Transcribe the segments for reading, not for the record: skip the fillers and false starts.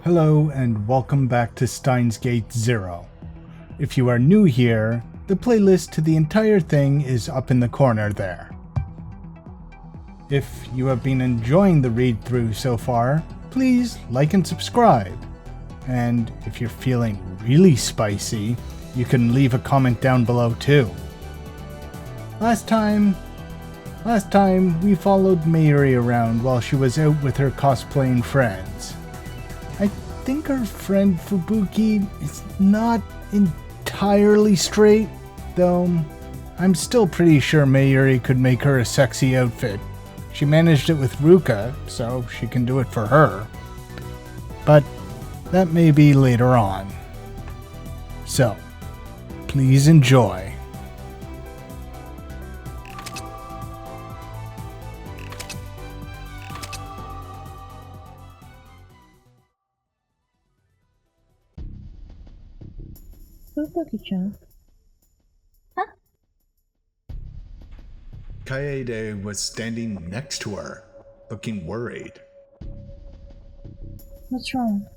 Hello and welcome back to Steins Gate 0. If you are new here, the playlist to the entire thing is up in the corner there. If you have been enjoying the read-through so far, please like and subscribe. And if you're feeling really spicy, you can leave a comment down below too. Last time we followed Mayuri around while she was out with her cosplaying friends. I think our friend Fubuki is not entirely straight, though I'm still pretty sure Mayuri could make her a sexy outfit. She managed it with Ruka, so she can do it for her. But that may be later on. So, please enjoy. Fubuki-chan. Huh? Kaede was standing next to her, looking worried. What's wrong?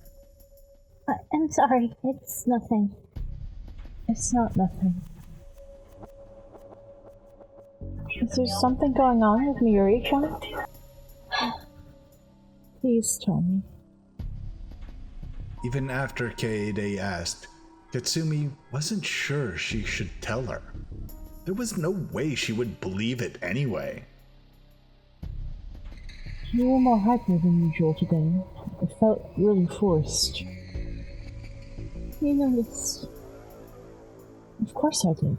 I'm sorry. It's nothing. It's not nothing. Is there something going on with Mayuri-chan? Please tell me. Even after Kaede asked, Katsumi wasn't sure she should tell her. There was no way she would believe it anyway. You were more hyper than usual today. It felt really forced. You noticed. Of course I did.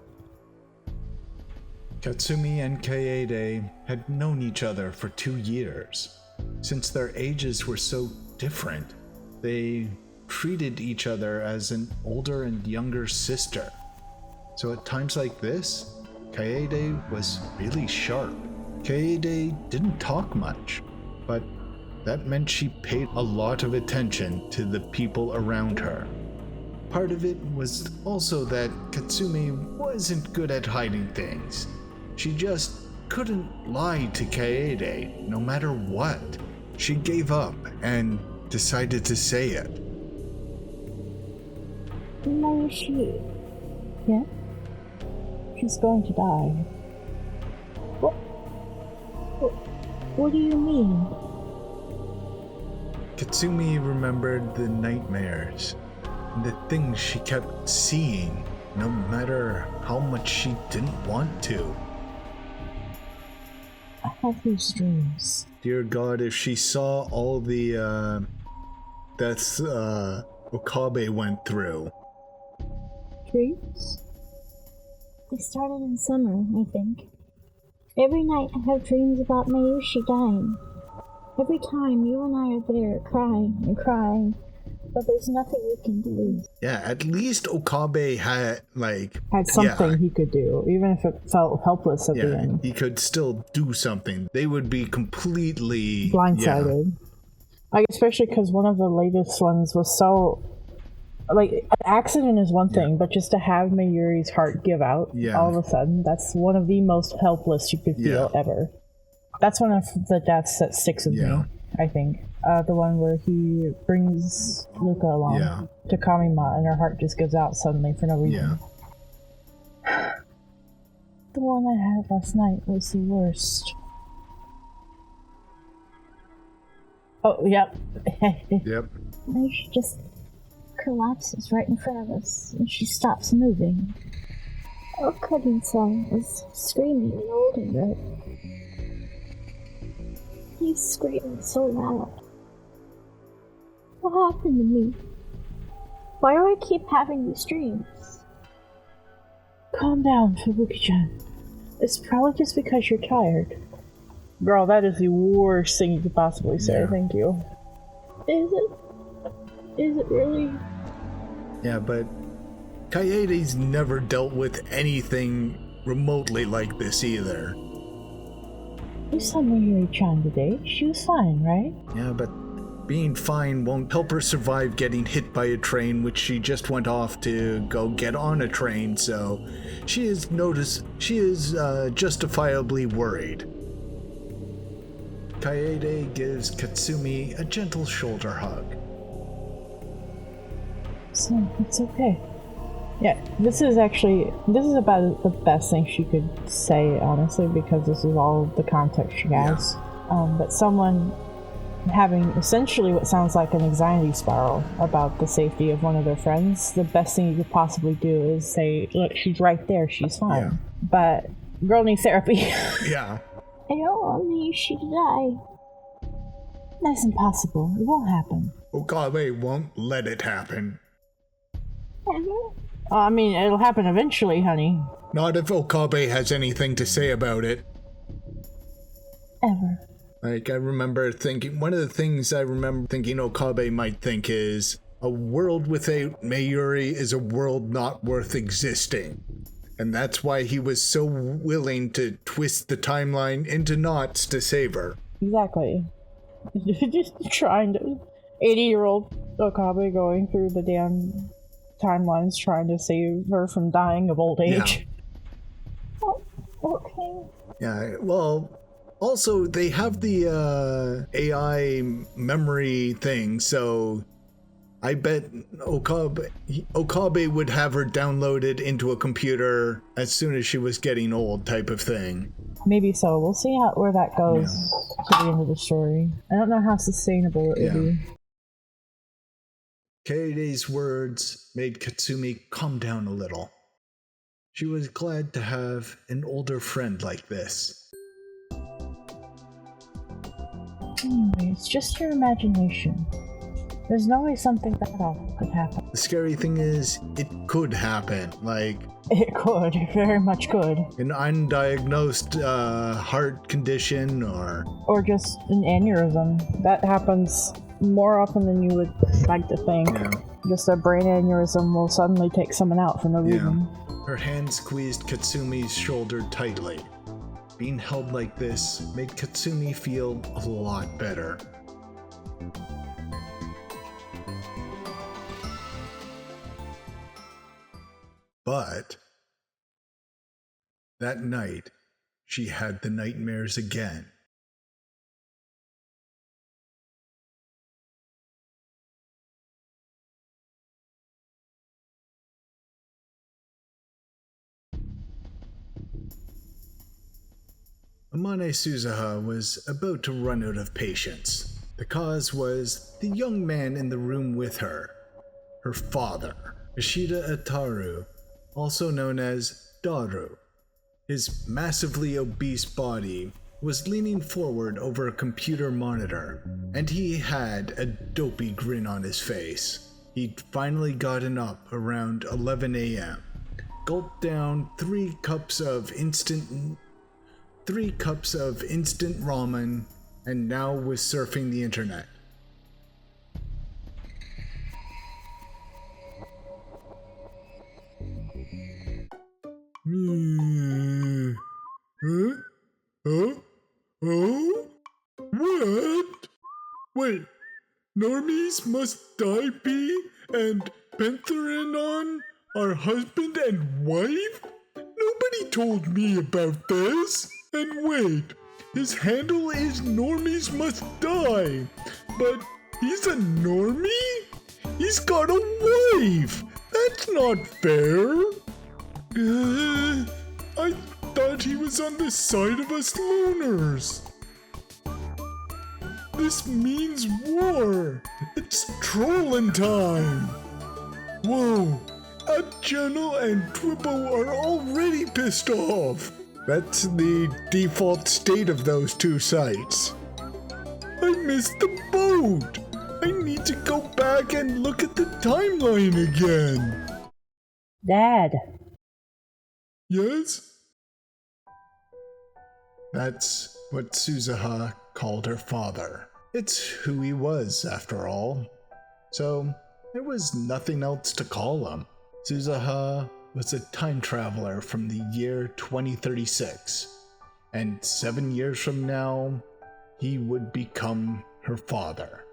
Katsumi and Kaede had known each other for 2 years. Since their ages were so different, they treated each other as an older and younger sister. So at times like this, Kaede was really sharp. Kaede didn't talk much, but that meant she paid a lot of attention to the people around her. Part of it was also that Katsumi wasn't good at hiding things. She just couldn't lie to Kaede no matter what. She gave up and decided to say it. Mayuri. Yeah? She's going to die. What do you mean? Katsumi remembered the nightmares and the things she kept seeing, no matter how much she didn't want to. I have these dreams. Dear God, if she saw all the deaths Okabe went through. Dreams? They started in summer, I think. Every night I have dreams about Mayuri dying. Every time you and I are there crying and crying, but there's nothing we can do. Yeah, at least Okabe had something he could do, even if it felt helpless at the end. He could still do something. They would be completely blindsided. Especially because one of the latest ones was so... an accident is one thing, but just to have Mayuri's heart give out all of a sudden, that's one of the most helpless you could feel ever. That's one of the deaths that sticks with me, I think. The one where he brings Luca along to Kamima and her heart just gives out suddenly for no reason. The one I had last night was the worst. Oh, yep. Mayuri just collapses right in front of us, and she stops moving. Okadin-san is screaming and holding her. He's screaming so loud. What happened to me? Why do I keep having these dreams? Calm down, Fubuki-chan. It's probably just because you're tired. Girl, that is the worst thing you could possibly say, thank you. Is it? Is it really? Yeah, but Kaede's never dealt with anything remotely like this either. You saw Mayuri-chan today. She was fine, right? Yeah, but being fine won't help her survive getting hit by a train, which she just went off to go get on a train, so she is justifiably worried. Kaede gives Katsumi a gentle shoulder hug. So, it's okay. Yeah, this is about the best thing she could say, honestly, because this is all the context she has. Yeah. But someone having essentially what sounds like an anxiety spiral about the safety of one of their friends, the best thing you could possibly do is say, look, she's right there, she's fine. Yeah. But girl needs therapy. Yeah. I don't want Mayushi to die. That's impossible. It won't happen. Okabe won't let it happen. Ever? I mean, it'll happen eventually, honey. Not if Okabe has anything to say about it. Ever. Like, I remember thinking, one of the things I remember thinking Okabe might think is, a world without Mayuri is a world not worth existing. And that's why he was so willing to twist the timeline into knots to save her. Exactly. Just trying to... 80-year-old Okabe going through the damn timelines trying to save her from dying of old age. Yeah. Oh, okay. Yeah, well... Also, they have the AI memory thing, so I bet Okabe would have her downloaded into a computer as soon as she was getting old, type of thing. Maybe so. We'll see where that goes to the end of the story. I don't know how sustainable it would be. Kaide's words made Katsumi calm down a little. She was glad to have an older friend like this. Anyway, it's just your imagination. There's no way something that awful could happen. The scary thing is, it could happen. Like... It could. It very much could. An undiagnosed heart condition or... Or just an aneurysm. That happens more often than you would like to think. Yeah. Just a brain aneurysm will suddenly take someone out for no reason. Her hand squeezed Katsumi's shoulder tightly. Being held like this made Katsumi feel a lot better. But that night, she had the nightmares again. Amane Suzuha was about to run out of patience. The cause was the young man in the room with her, her father, Ishida Ataru, also known as Daru. His massively obese body was leaning forward over a computer monitor, and he had a dopey grin on his face. He'd finally gotten up around 11 a.m., gulped down 3 cups of instant ramen, and now was surfing the internet. What? Wait, normies must die be and Pentherinon are husband and wife? Nobody told me about this. And wait, his handle is Normies Must Die, but he's a normie? He's got a wife! That's not fair! I thought he was on the side of us loners. This means war! It's trolling time! Whoa, Abjano and Twibbo are already pissed off! That's the default state of those 2 sites. I missed the boat! I need to go back and look at the timeline again! Dad. Yes? That's what Suzuha called her father. It's who he was, after all. So, there was nothing else to call him. Suzuha was a time traveler from the year 2036, and 7 years from now, he would become her father.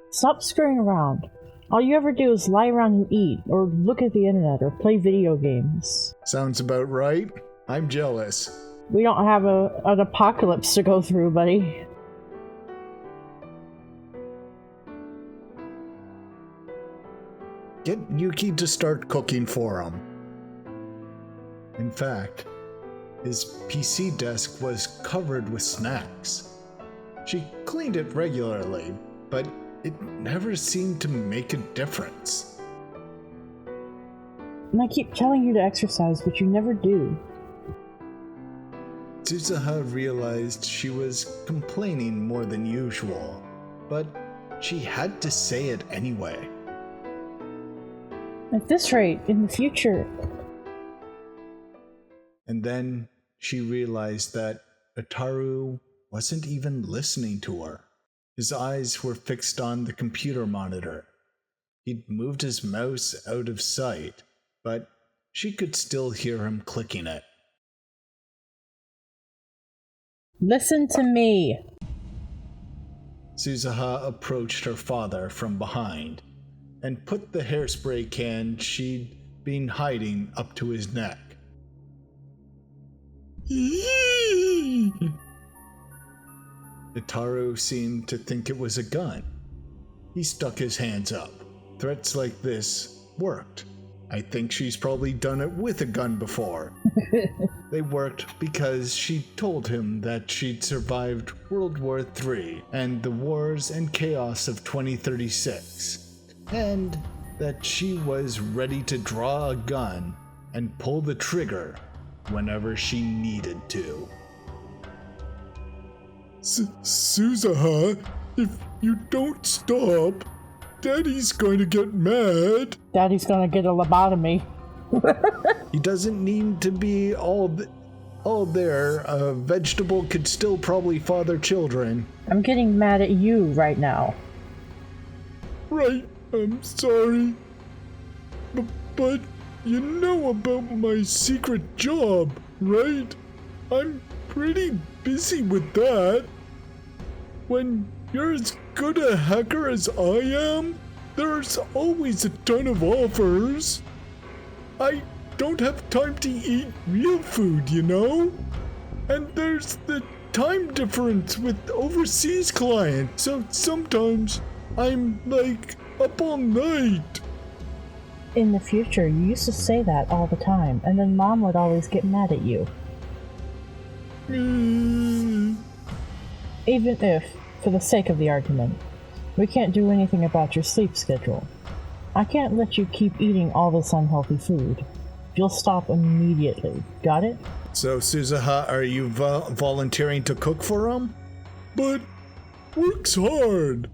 Stop screwing around. All you ever do is lie around and eat, or look at the internet, or play video games. Sounds about right. I'm jealous. We don't have an apocalypse to go through, buddy. get Yuki to start cooking for him. In fact, his PC desk was covered with snacks. She cleaned it regularly, but it never seemed to make a difference. And I keep telling you to exercise, but you never do. Suzuha realized she was complaining more than usual, but she had to say it anyway. At this rate, in the future... And then she realized that Ataru wasn't even listening to her. His eyes were fixed on the computer monitor. He'd moved his mouse out of sight, but she could still hear him clicking it. Listen to me! Suzuha approached her father from behind and put the hairspray can she'd been hiding up to his neck. Itaru seemed to think it was a gun. He stuck his hands up. Threats like this worked. I think she's probably done it with a gun before. They worked because she told him that she'd survived World War III and the wars and chaos of 2036, and that she was ready to draw a gun and pull the trigger whenever she needed to. Suzuha, if you don't stop, Daddy's going to get mad. Daddy's gonna get a lobotomy. He doesn't need to be all there. A vegetable could still probably father children. I'm getting mad at you right now. Right, I'm sorry. But you know about my secret job, right? I'm pretty busy with that. When you're as good a hacker as I am, there's always a ton of offers. I don't have time to eat real food, you know? And there's the time difference with overseas clients, so sometimes I'm like up all night. In the future, you used to say that all the time, and then Mom would always get mad at you. Even if, for the sake of the argument, we can't do anything about your sleep schedule. I can't let you keep eating all this unhealthy food. You'll stop immediately. Got it? So, Suzuha, are you volunteering to cook for him? But work's hard,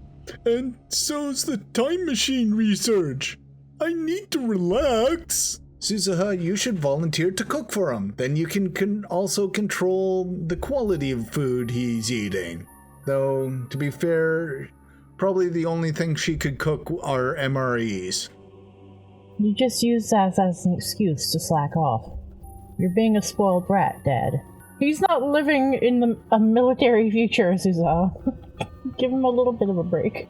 and so's the time machine research. I need to relax. Suzuha, you should volunteer to cook for him. Then you can also control the quality of food he's eating. Though, to be fair, probably the only thing she could cook are MREs. You just use that as an excuse to slack off. You're being a spoiled brat, Dad. He's not living in a military future, Suzuha. Give him a little bit of a break.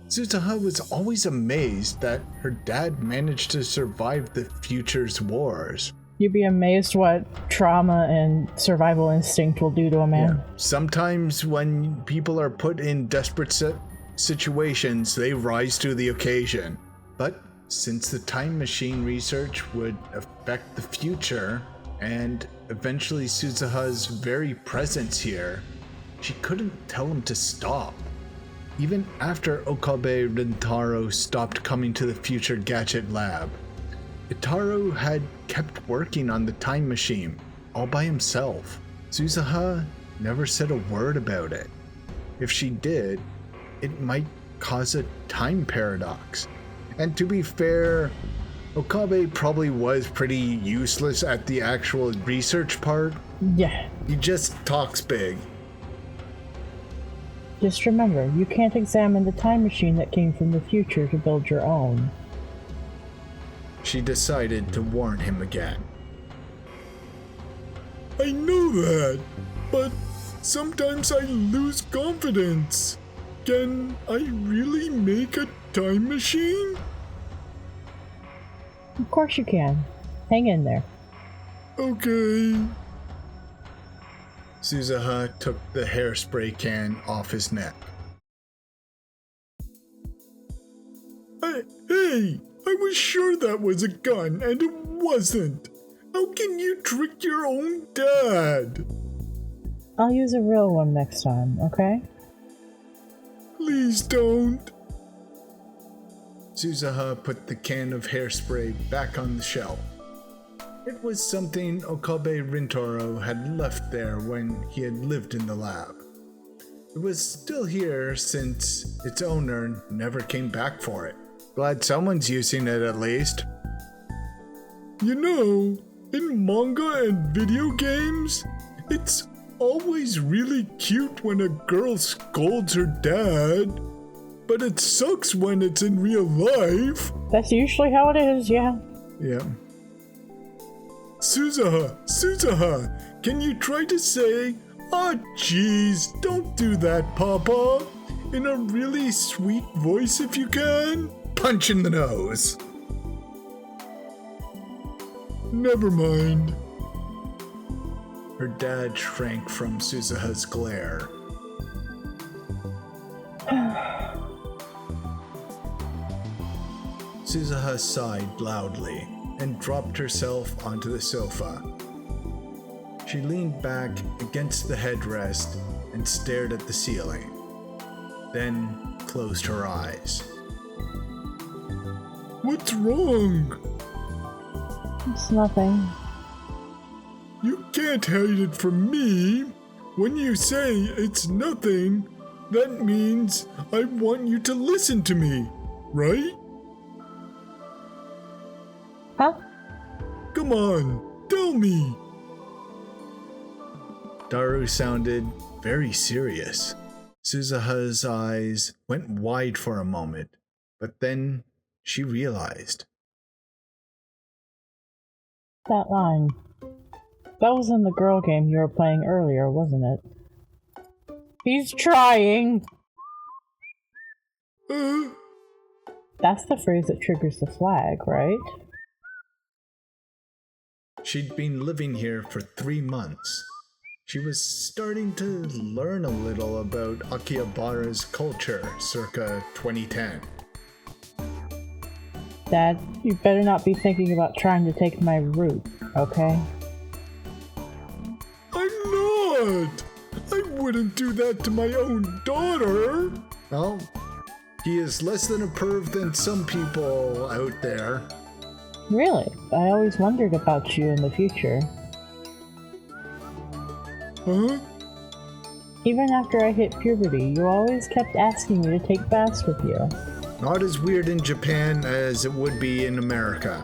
Suzuha was always amazed that her dad managed to survive the future's wars. You'd be amazed what trauma and survival instinct will do to a man. Yeah. Sometimes when people are put in desperate situations, they rise to the occasion. But since the time machine research would affect the future, and eventually Suzuha's very presence here, she couldn't tell him to stop. Even after Okabe Rintaro stopped coming to the future gadget lab, Itaru had kept working on the time machine, all by himself. Suzuha never said a word about it. If she did, it might cause a time paradox. And to be fair, Okabe probably was pretty useless at the actual research part. Yeah. He just talks big. Just remember, you can't examine the time machine that came from the future to build your own. She decided to warn him again. I know that, but sometimes I lose confidence. Can I really make a time machine? Of course you can. Hang in there. Okay. Suzuha took the hairspray can off his neck. I Hey, I was sure that was a gun, and it wasn't. How can you trick your own dad? I'll use a real one next time, okay? Please don't. Suzuha put the can of hairspray back on the shelf. It was something Okabe Rintaro had left there when he had lived in the lab. It was still here since its owner never came back for it. Glad someone's using it at least. You know, in manga and video games, it's always really cute when a girl scolds her dad, but it sucks when it's in real life. That's usually how it is, yeah. Yeah. Suzuha, can you try to say, "Aw, jeez, don't do that, Papa," in a really sweet voice if you can? Punch in the nose. Never mind. Her dad shrank from Suzuha's glare. Suzuha sighed loudly and dropped herself onto the sofa. She leaned back against the headrest and stared at the ceiling, then closed her eyes. What's wrong? It's nothing. You can't hide it from me. When you say it's nothing, that means I want you to listen to me, right? Huh? Come on, tell me. Daru sounded very serious. Suzuha's eyes went wide for a moment, but then she realized. That line. That was in the girl game you were playing earlier, wasn't it? He's trying! That's the phrase that triggers the flag, right? She'd been living here for 3 months. She was starting to learn a little about Akihabara's culture circa 2010. Dad, you better not be thinking about trying to take my route, okay? I'm not! I wouldn't do that to my own daughter! Well, he is less than a perv than some people out there. Really? I always wondered about you in the future. Huh? Even after I hit puberty, you always kept asking me to take baths with you. Not as weird in Japan as it would be in America.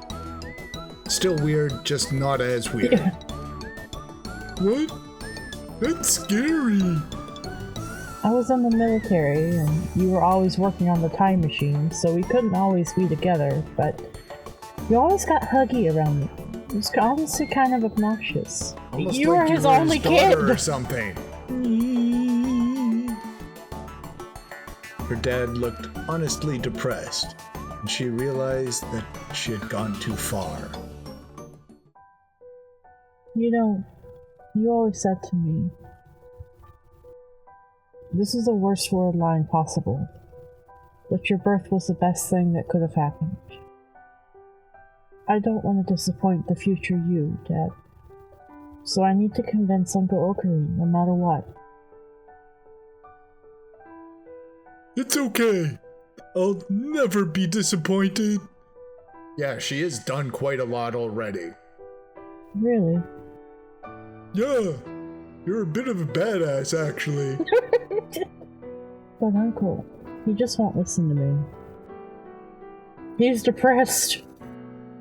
Still weird, just not as weird. What? That's scary. I was in the military, and you were always working on the time machine, so we couldn't always be together, but you always got huggy around me. It was honestly kind of obnoxious. Almost You like were his only kid! Or something. Her dad looked honestly depressed, and she realized that she had gone too far. You know, you always said to me, this is the worst world line possible, but your birth was the best thing that could have happened. I don't want to disappoint the future you, Dad. So I need to convince Uncle Okari no matter what. It's okay. I'll never be disappointed. Yeah, she has done quite a lot already. Really? Yeah, you're a bit of a badass, actually. But Uncle, he just won't listen to me. He's depressed.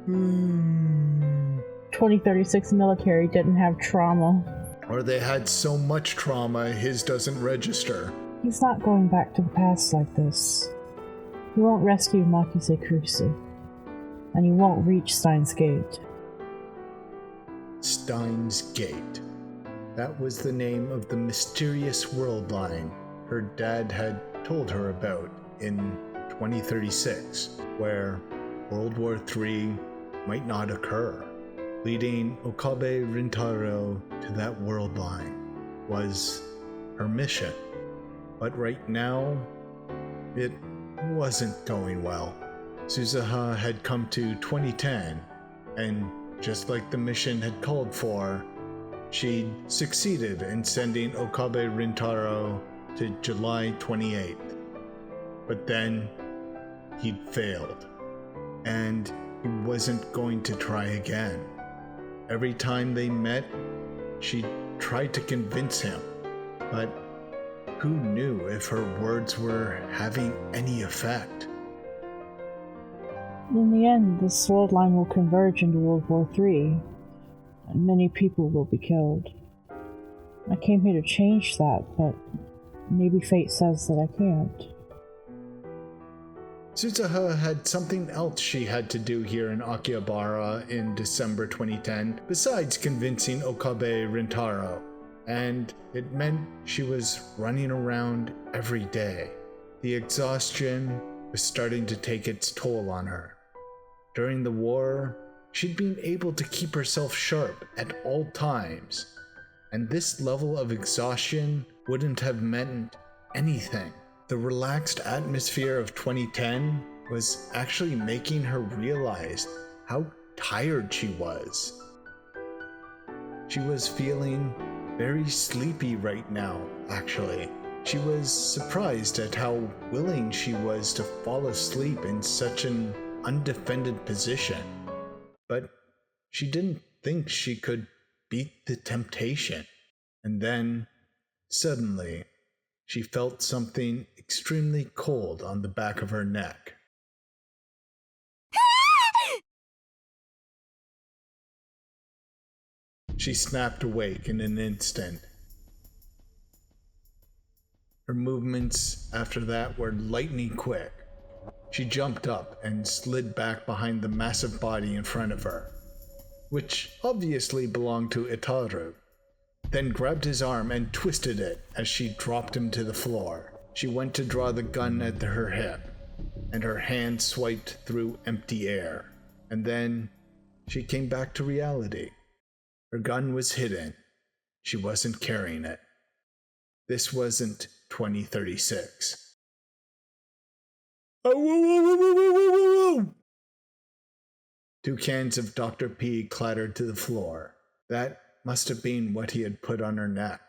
2036 military didn't have trauma. Or they had so much trauma, his doesn't register. He's not going back to the past like this. He won't rescue Makise Kurusu. And he won't reach Steins Gate. Steins Gate. That was the name of the mysterious world line her dad had told her about in 2036, where World War III might not occur. Leading Okabe Rintaro to that world line was her mission. But right now, it wasn't going well. Suzuha had come to 2010, and just like the mission had called for, she'd succeeded in sending Okabe Rintaro to July 28th. But then, he'd failed, and he wasn't going to try again. Every time they met, she tried to convince him, but who knew if her words were having any effect? In the end, this world line will converge into World War III, and many people will be killed. I came here to change that, but maybe fate says that I can't. Suzuha had something else she had to do here in Akihabara in December 2010, besides convincing Okabe Rintaro, and it meant she was running around every day. The exhaustion was starting to take its toll on her. During the war, she'd been able to keep herself sharp at all times, and this level of exhaustion wouldn't have meant anything. The relaxed atmosphere of 2010 was actually making her realize how tired she was. She was feeling very sleepy right now, actually. She was surprised at how willing she was to fall asleep in such an undefended position. But she didn't think she could beat the temptation. And then, suddenly, she felt something extremely cold on the back of her neck. She snapped awake in an instant. Her movements after that were lightning quick. She jumped up and slid back behind the massive body in front of her, which obviously belonged to Itaru, then grabbed his arm and twisted it as she dropped him to the floor. She went to draw the gun at her hip, and her hand swiped through empty air. And then she came back to reality. Her gun was hidden. She wasn't carrying it. This wasn't 2036. Oh, whoa, whoa, whoa, whoa, whoa, whoa, whoa! 2 cans of Dr. P clattered to the floor. That must have been what he had put on her neck.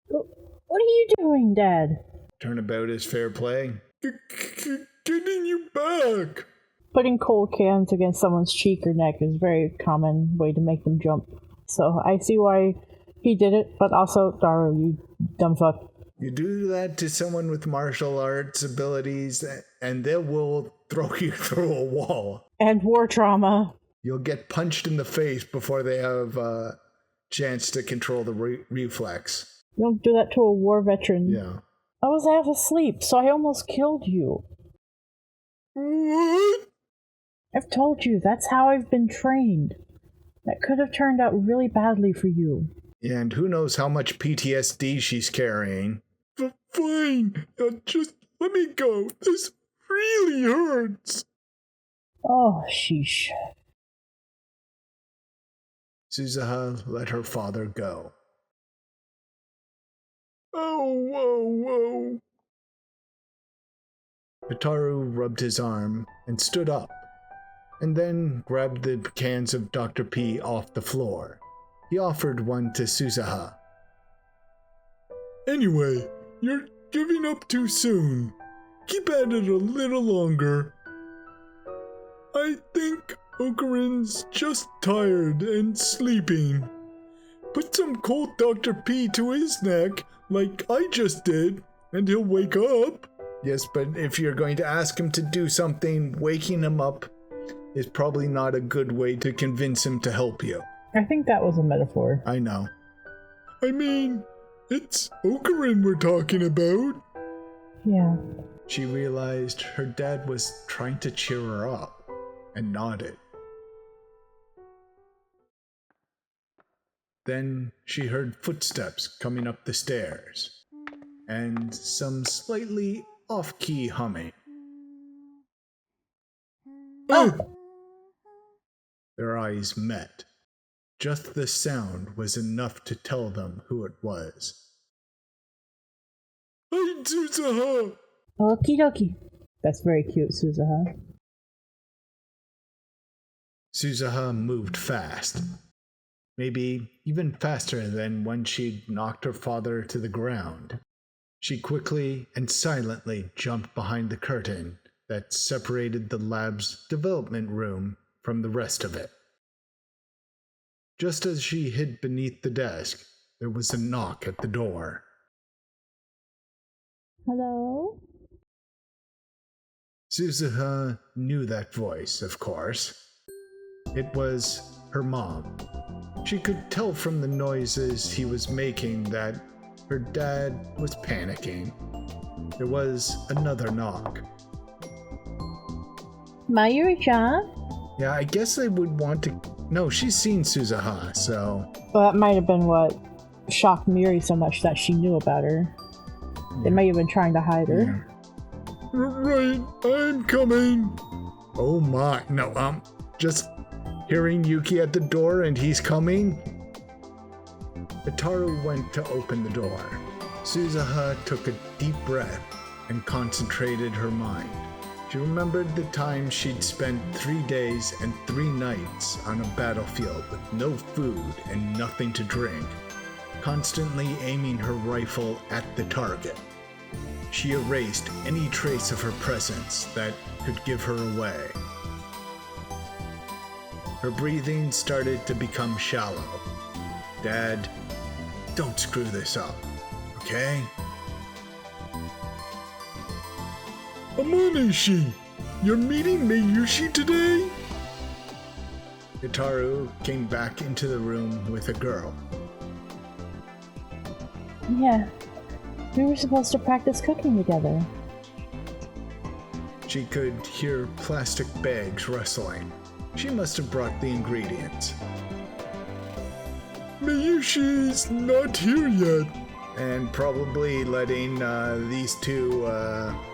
What are you doing, Dad? Turnabout is fair play. Getting you back! Putting cold cans against someone's cheek or neck is a very common way to make them jump. So I see why he did it, but also, Daru, you dumb fuck. You do that to someone with martial arts abilities, and they will throw you through a wall. And war trauma. You'll get punched in the face before they have a chance to control the reflex. You don't do that to a war veteran. Yeah. I was half asleep, so I almost killed you. What? I've told you, that's how I've been trained. That could have turned out really badly for you. And who knows how much PTSD she's carrying. Fine. Just let me go. This really hurts. Oh, sheesh. Suzuha let her father go. Oh, whoa, whoa. Itaru rubbed his arm and stood up, and then grabbed the cans of Dr. P off the floor. He offered one to Suzuha. Anyway, you're giving up too soon. Keep at it a little longer. I think Okarin's just tired and sleeping. Put some cold Dr. P to his neck, like I just did, and he'll wake up. Yes, but if you're going to ask him to do something, waking him up is probably not a good way to convince him to help you. I think that was a metaphor. I know. I mean, it's Okarin we're talking about. Yeah. She realized her dad was trying to cheer her up, and nodded. Then she heard footsteps coming up the stairs, and some slightly off-key humming. Oh! Their eyes met. Just the sound was enough to tell them who it was. Hey, Suzuha! Okie dokie. That's very cute, Suzuha. Suzuha moved fast. Maybe even faster than when she'd knocked her father to the ground. She quickly and silently jumped behind the curtain that separated the lab's development room from the rest of it. Just as she hid beneath the desk, there was a knock at the door. Hello? Suzuha knew that voice, of course. It was her mom. She could tell from the noises he was making that her dad was panicking. There was another knock. Mayuri-chan? Yeah, I guess they would want to... No, she's seen Suzuha, so... Well, that might have been what shocked Mayuri so much that she knew about her. They may have been trying to hide her. Yeah. Right, I'm coming. Oh my, no, just hearing Yuki at the door and he's coming. Itaru went to open the door. Suzuha took a deep breath and concentrated her mind. She remembered the time she'd spent 3 days and 3 nights on a battlefield with no food and nothing to drink, constantly aiming her rifle at the target. She erased any trace of her presence that could give her away. Her breathing started to become shallow. Dad, don't screw this up, okay? Amanishi, you're meeting Mayushi today? Itaru came back into the room with a girl. Yeah. We were supposed to practice cooking together. She could hear plastic bags rustling. She must have brought the ingredients. Mayushi's not here yet. And probably letting these two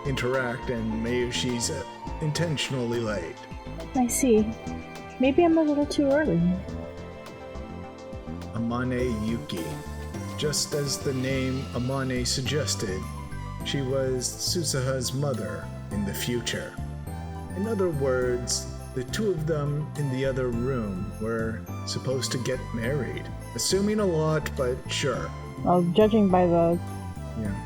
interact, and Mayushi's intentionally late. I see. Maybe I'm a little too early. Amane Yuki. Just as the name Amane suggested, she was Suzuha's mother in the future. In other words, the two of them in the other room were supposed to get married. Assuming a lot, but sure. Well, judging by the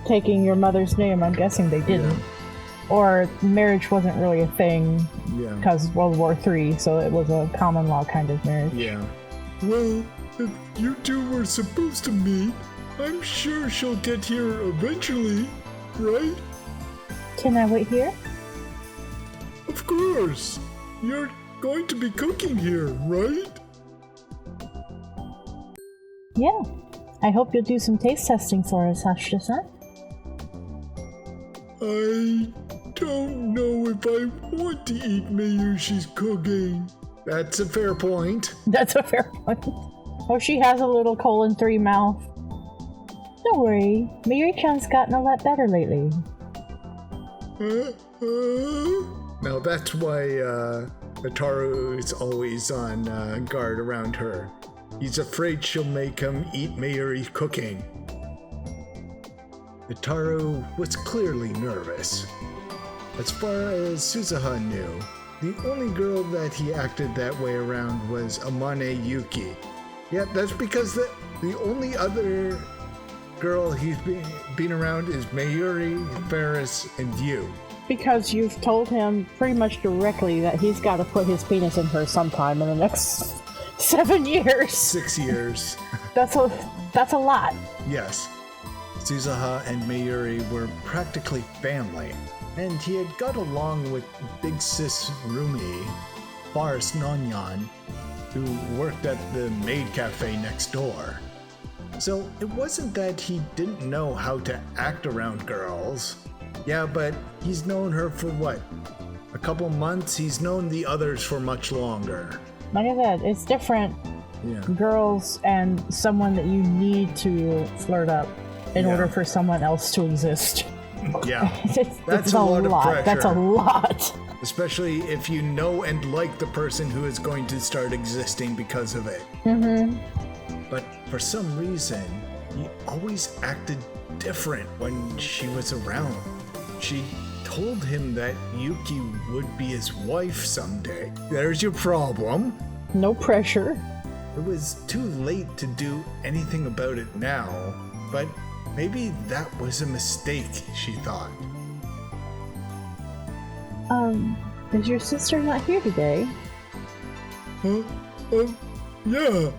taking your mother's name, I'm guessing they didn't. Yeah. Or marriage wasn't really a thing because World War III, so it was a common law kind of marriage. Yeah. Well, if you two were supposed to meet, I'm sure she'll get here eventually, right? Can I wait here? Of course. You're going to be cooking here, right? Yeah. I hope you'll do some taste testing for us, Hashida-san. I don't know if I want to eat Mayushi's cooking. That's a fair point. That's a fair point. Oh, she has a little 3 mouth. Don't worry, Mayuri-chan's gotten a lot better lately. Now that's why Itaru is always on guard around her. He's afraid she'll make him eat Mayuri's cooking. Itaru was clearly nervous. As far as Suzuha knew, the only girl that he acted that way around was Amane Yuki. Yeah, that's because the only other girl he's been around is Mayuri, Ferris, and you. Because you've told him pretty much directly that he's got to put his penis in her sometime in the next 7 years. 6 years. That's a lot. Yes. Suzuha and Mayuri were practically family, and he had got along with big sis Rumi, Faris Nonyan, who worked at the maid cafe next door. So it wasn't that he didn't know how to act around girls. Yeah, but he's known her for what? A couple months? He's known the others for much longer. Like I said, it's different. Yeah. Girls and someone that you need to flirt up in order for someone else to exist. Yeah. That's a lot of pressure. That's a lot. Especially if you know and like the person who is going to start existing because of it. Mm-hmm. But for some reason, he always acted different when she was around. She told him that Yuki would be his wife someday. There's your problem. No pressure. It was too late to do anything about it now, but maybe that was a mistake, she thought. Is your sister not here today? Yeah.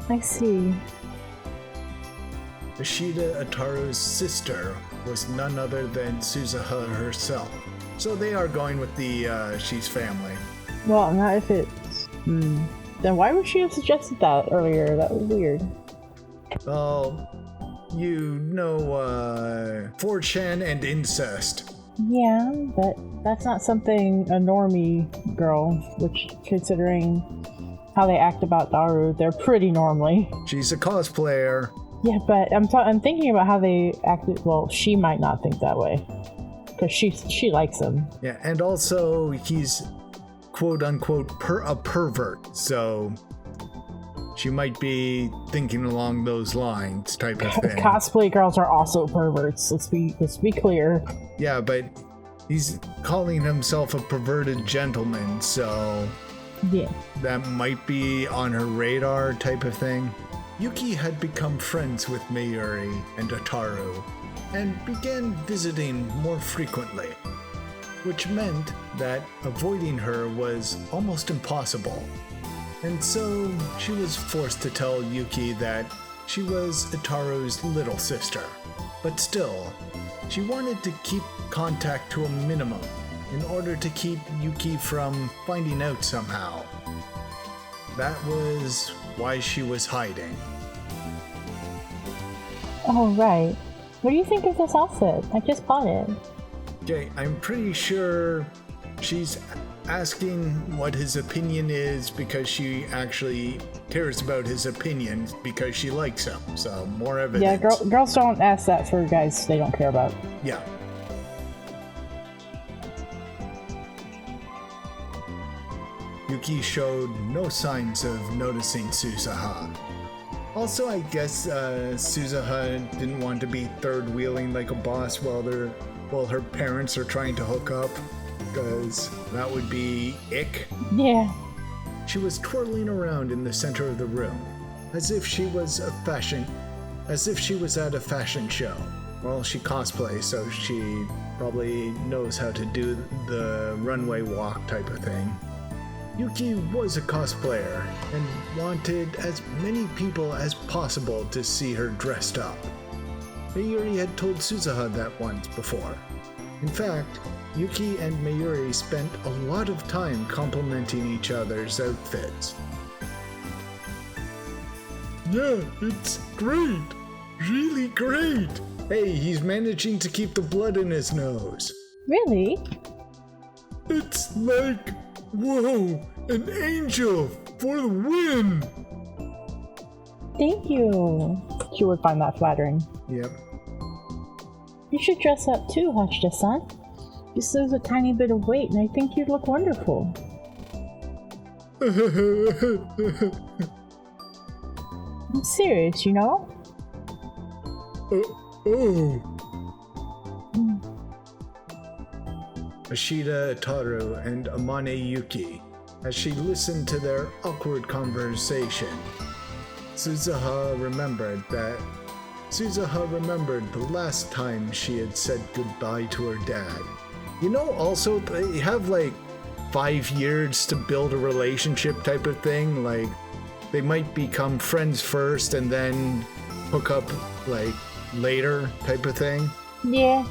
I see. Ashida Ataru's sister was none other than Suzuha herself. So they are going with the She's family. Well, not if it's... Then why would she have suggested that earlier? That was weird. Well, you know, 4chan and incest. Yeah, but that's not something a normie girl, which, considering how they act about Daru, they're pretty normally. She's a cosplayer. Yeah, but I'm thinking about how they acted. Well, she might not think that way, because she likes him. Yeah, and also he's quote-unquote a pervert, so she might be thinking along those lines type of thing. Cosplay girls are also perverts, let's be clear. Yeah, but he's calling himself a perverted gentleman, so yeah, that might be on her radar type of thing. Yuki had become friends with Mayuri and Ataru and began visiting more frequently, which meant that avoiding her was almost impossible. And so she was forced to tell Yuki that she was Ataru's little sister. But still, she wanted to keep contact to a minimum in order to keep Yuki from finding out somehow. That was why she was hiding. Oh, right. What do you think of this outfit? I just bought it. Okay, I'm pretty sure she's asking what his opinion is because she actually cares about his opinion because she likes him. So, more evidence. Yeah, girls don't ask that for guys they don't care about. Yeah. Yuki showed no signs of noticing Suzuha. Also, I guess Suzuha didn't want to be third-wheeling like a boss while her parents are trying to hook up, because that would be ick. Yeah. She was twirling around in the center of the room, as if she was at a fashion show. Well, she cosplays, so she probably knows how to do the runway walk type of thing. Yuki was a cosplayer and wanted as many people as possible to see her dressed up. Mayuri had told Suzuha that once before. In fact, Yuki and Mayuri spent a lot of time complimenting each other's outfits. Yeah, it's great! Really great! Hey, he's managing to keep the blood in his nose. Really? It's like, whoa, an angel for the win! Thank you. She would find that flattering. Yep. You should dress up too, Hachida-san. Just lose a tiny bit of weight and I think you'd look wonderful. I'm serious, you know? Oh. Ashida Ataru and Amane Yuki, as she listened to their awkward conversation. Suzuha remembered the last time she had said goodbye to her dad. You know, also, they have like 5 years to build a relationship type of thing. Like, they might become friends first and then hook up, like, later type of thing. Yeah.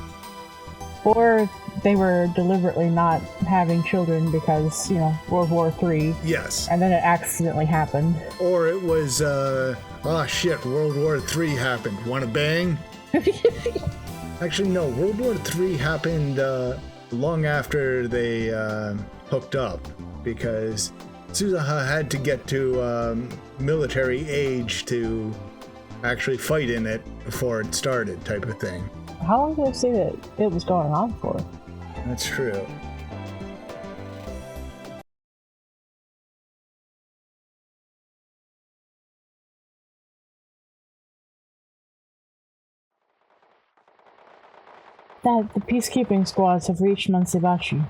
Or they were deliberately not having children because, you know, World War III. Yes. And then it accidentally happened. Or it was, shit, World War III happened. Wanna bang? Actually, no, World War III happened, long after they, hooked up. Because Suzuha had to get to, military age to actually fight in it before it started, type of thing. How long did they say that it was going on for? That's true. that the peacekeeping squads have reached Mansebashi.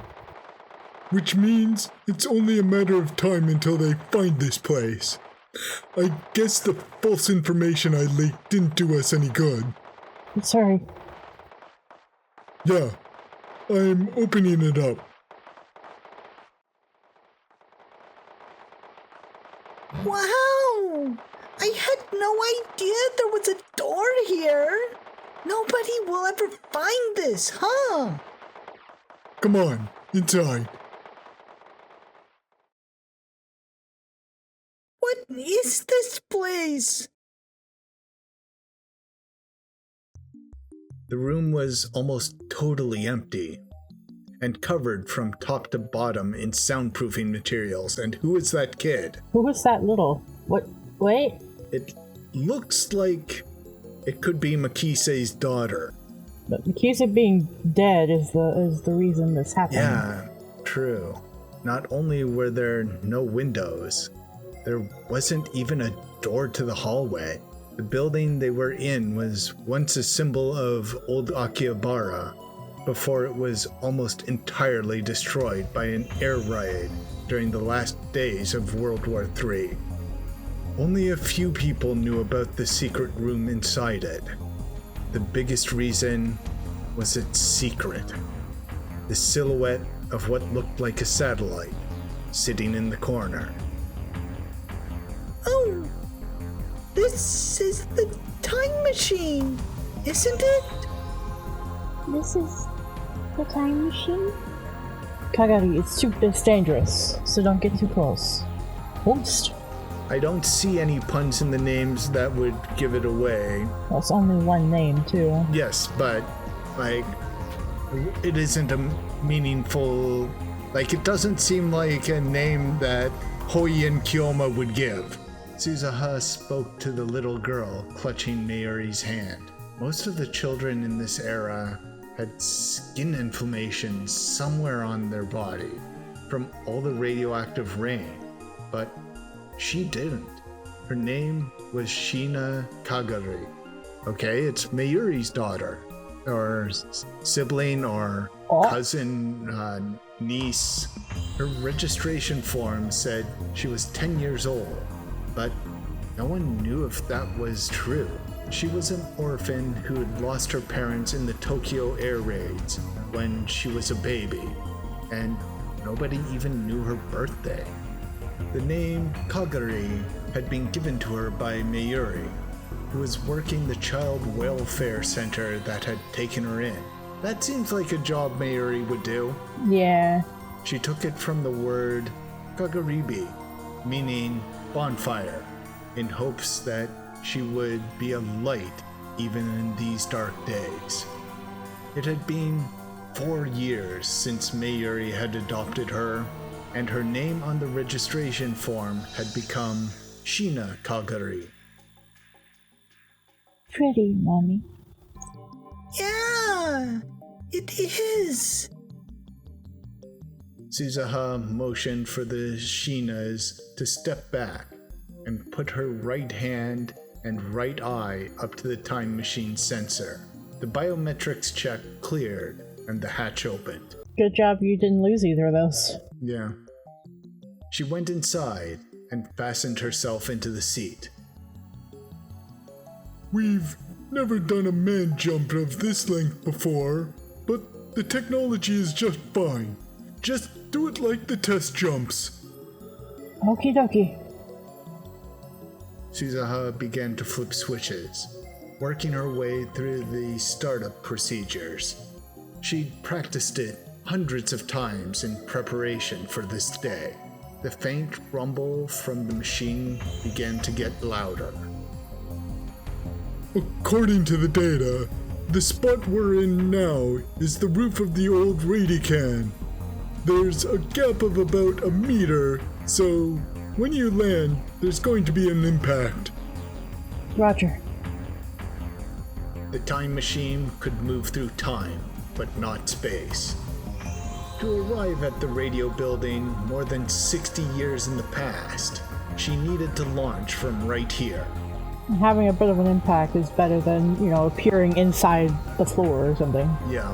Which means it's only a matter of time until they find this place. I guess the false information I leaked didn't do us any good. Sorry. Yeah, I'm opening it up. Wow! I had no idea there was a door here. Nobody will ever find this, huh? Come on, inside. What is this place? The room was almost totally empty and covered from top to bottom in soundproofing materials. And who is that kid? Who is that little? What? Wait. It looks like it could be Makise's daughter. But Makisa being dead is the reason this happened. Yeah, true. Not only were there no windows, there wasn't even a door to the hallway. The building they were in was once a symbol of old Akihabara, before it was almost entirely destroyed by an air raid during the last days of World War III. Only a few people knew about the secret room inside it. The biggest reason was its secret. The silhouette of what looked like a satellite sitting in the corner. Oh, this is the time machine, isn't it? This is the time machine? Kagari, it's dangerous, so don't get too close. Oops. I don't see any puns in the names that would give it away. Well, it's only one name, too. Yes, but, it isn't a meaningful... it doesn't seem like a name that Hoien Kyoma would give. Suzuha spoke to the little girl clutching Mayuri's hand. Most of the children in this era had skin inflammation somewhere on their body from all the radioactive rain, but she didn't. Her name was Shina Kagari. Okay, it's Mayuri's daughter, or sibling, or cousin, niece. Her registration form said she was 10 years old, but no one knew if that was true. She was an orphan who had lost her parents in the Tokyo air raids when she was a baby, and nobody even knew her birthday. The name Kagari had been given to her by Mayuri, who was working the child welfare center that had taken her in. That seems like a job Mayuri would do. Yeah. She took it from the word Kagaribi, meaning bonfire, in hopes that she would be a light even in these dark days. It had been 4 years since Mayuri had adopted her, and her name on the registration form had become Shina Kagari. Pretty, Mommy. Yeah, it is. Suzuha motioned for the Shinas to step back and put her right hand and right eye up to the time machine sensor. The biometrics check cleared and the hatch opened. Good job you didn't lose either of those. Yeah. She went inside and fastened herself into the seat. We've never done a man jump of this length before, but the technology is just fine. Just do it like the test jumps. Okie dokie. Suzuha began to flip switches, working her way through the startup procedures. She'd practiced it hundreds of times in preparation for this day. The faint rumble from the machine began to get louder. According to the data, the spot we're in now is the roof of the old Radican. There's a gap of about a meter, so when you land, there's going to be an impact. Roger. The time machine could move through time, but not space. To arrive at the radio building more than 60 years in the past, she needed to launch from right here. Having a bit of an impact is better than, appearing inside the floor or something. Yeah.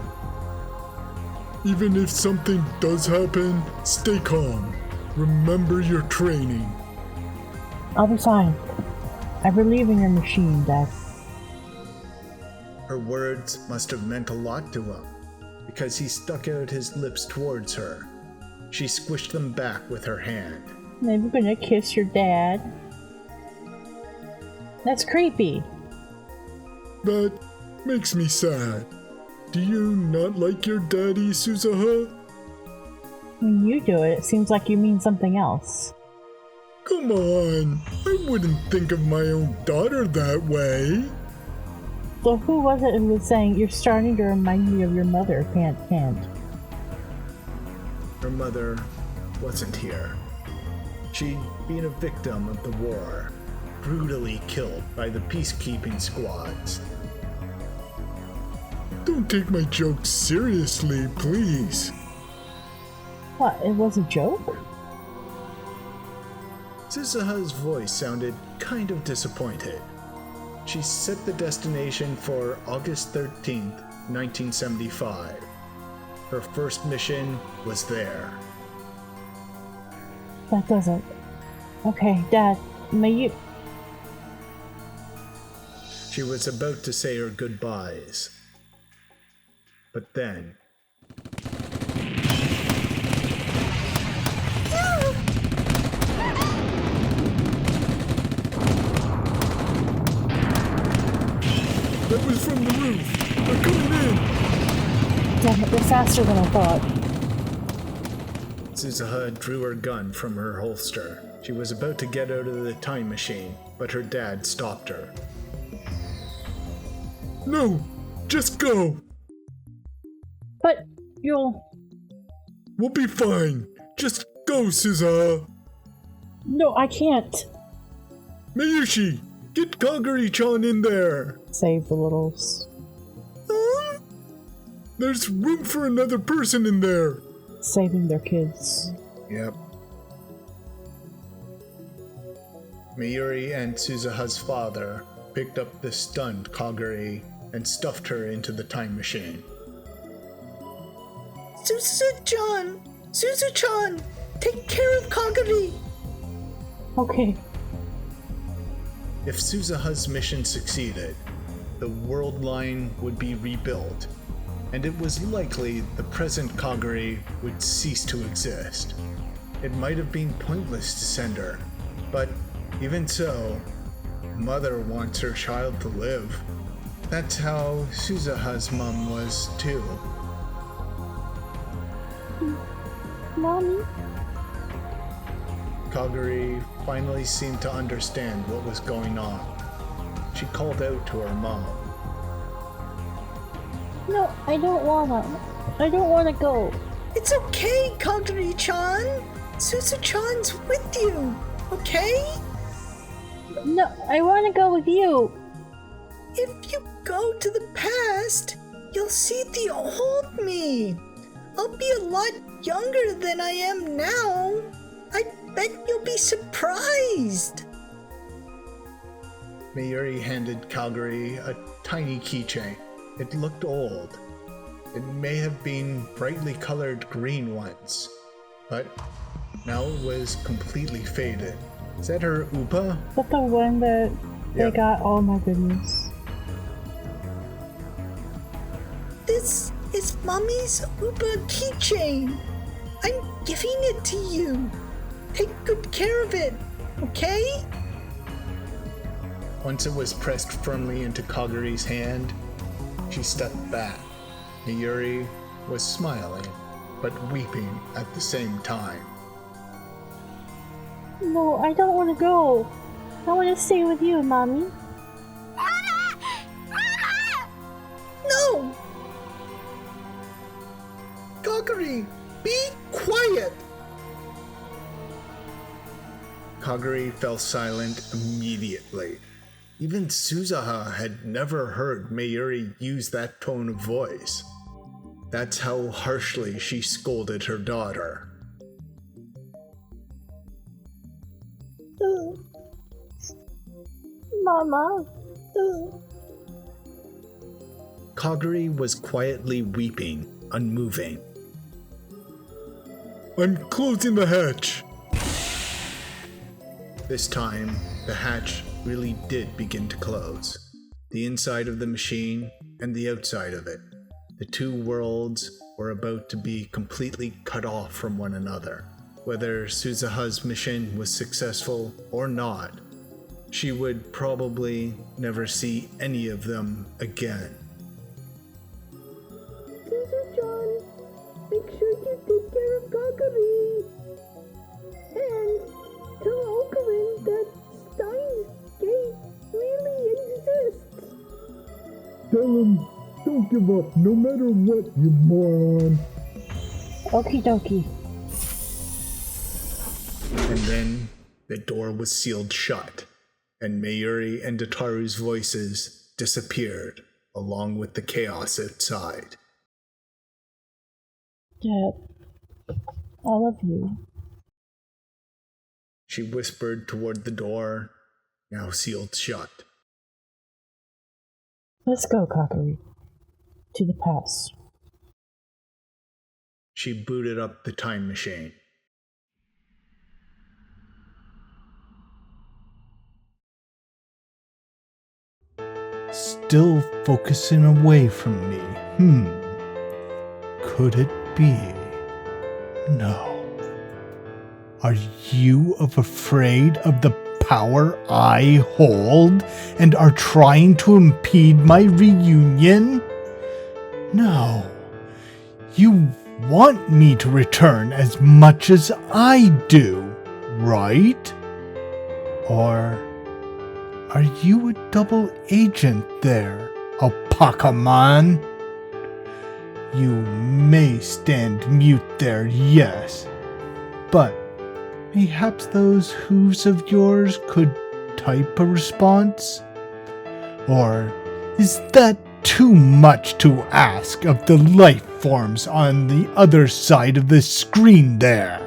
Even if something does happen, stay calm. Remember your training. I'll be fine. I believe in your machine, Dad. Her words must have meant a lot to him, because he stuck out his lips towards her. She squished them back with her hand. Maybe you're gonna kiss your dad. That's creepy. That makes me sad. Do you not like your daddy, Suzuha? When you do it, it seems like you mean something else. Come on, I wouldn't think of my own daughter that way. So who was it who was saying, you're starting to remind me of your mother, Pant? Her mother wasn't here. She'd been a victim of the war, brutally killed by the peacekeeping squads. Don't take my jokes seriously, please. What, it was a joke? Suzuha's voice sounded kind of disappointed. She set the destination for August 13th, 1975. Her first mission was there. That doesn't... Okay, Dad, may you... She was about to say her goodbyes. But then... That was from the roof. They're coming in. Damn it, they're faster than I thought. Suzuha drew her gun from her holster. She was about to get out of the time machine, but her dad stopped her. No, just go. But you'll... We'll be fine. Just go, Suzuha. No, I can't. Mayushi, get Kagari-chan in there. Save the littles. Huh? There's room for another person in there. Saving their kids. Yep. Mayuri and Suzuha's father picked up the stunned Kagari and stuffed her into the time machine. Suzu-chan! Suzu-chan! Take care of Kagari! Okay. If Suzuha's mission succeeded, the world line would be rebuilt, and it was likely the present Kagari would cease to exist. It might have been pointless to send her, but even so, mother wants her child to live. That's how Suzuha's mom was too. Mommy? Kagari finally seemed to understand what was going on. She called out to her mom. No, I don't wanna. I don't wanna go. It's okay, Kagari-chan! Suzu-chan's with you, okay? No, I wanna go with you. If you go to the past, you'll see the old me. I'll be a lot younger than I am now. I bet you'll be surprised. Mayuri handed Kagari a tiny keychain. It looked old. It may have been brightly colored green once, but now it was completely faded. Is that her Upa? Is that the one that they Yep. got? Oh my goodness. This is Mommy's Upa keychain. I'm giving it to you. Take good care of it, okay? Once it was pressed firmly into Kagari's hand, she stepped back. Mayuri was smiling, but weeping at the same time. No, I don't wanna go. I wanna stay with you, Mommy. No! Kagari, be quiet! Kagari fell silent immediately. Even Suzuha had never heard Mayuri use that tone of voice. That's how harshly she scolded her daughter. Mama. Kaguri was quietly weeping, unmoving. I'm closing the hatch. This time, the hatch really did begin to close. The inside of the machine and the outside of it. The two worlds were about to be completely cut off from one another. Whether Suzuha's mission was successful or not, she would probably never see any of them again. Suzu-chan, make sure you take care of Kaguri. And tell Okarin that Steins Gate really exists. Tell him, don't give up, no matter what, you moron. Okie dokie. And then the door was sealed shut, and Mayuri and Dataru's voices disappeared along with the chaos outside. Dad, I love you. She whispered toward the door, now sealed shut. Let's go, Kaguri. To the past. She booted up the time machine. Still focusing away from me. Could it be? No. Are you afraid of the power I hold and are trying to impede my reunion? No. You want me to return as much as I do, right? Or are you a double agent there, Alpaca-man? You may stand mute there, yes, but perhaps those hooves of yours could type a response? Or is that too much to ask of the life forms on the other side of the screen there?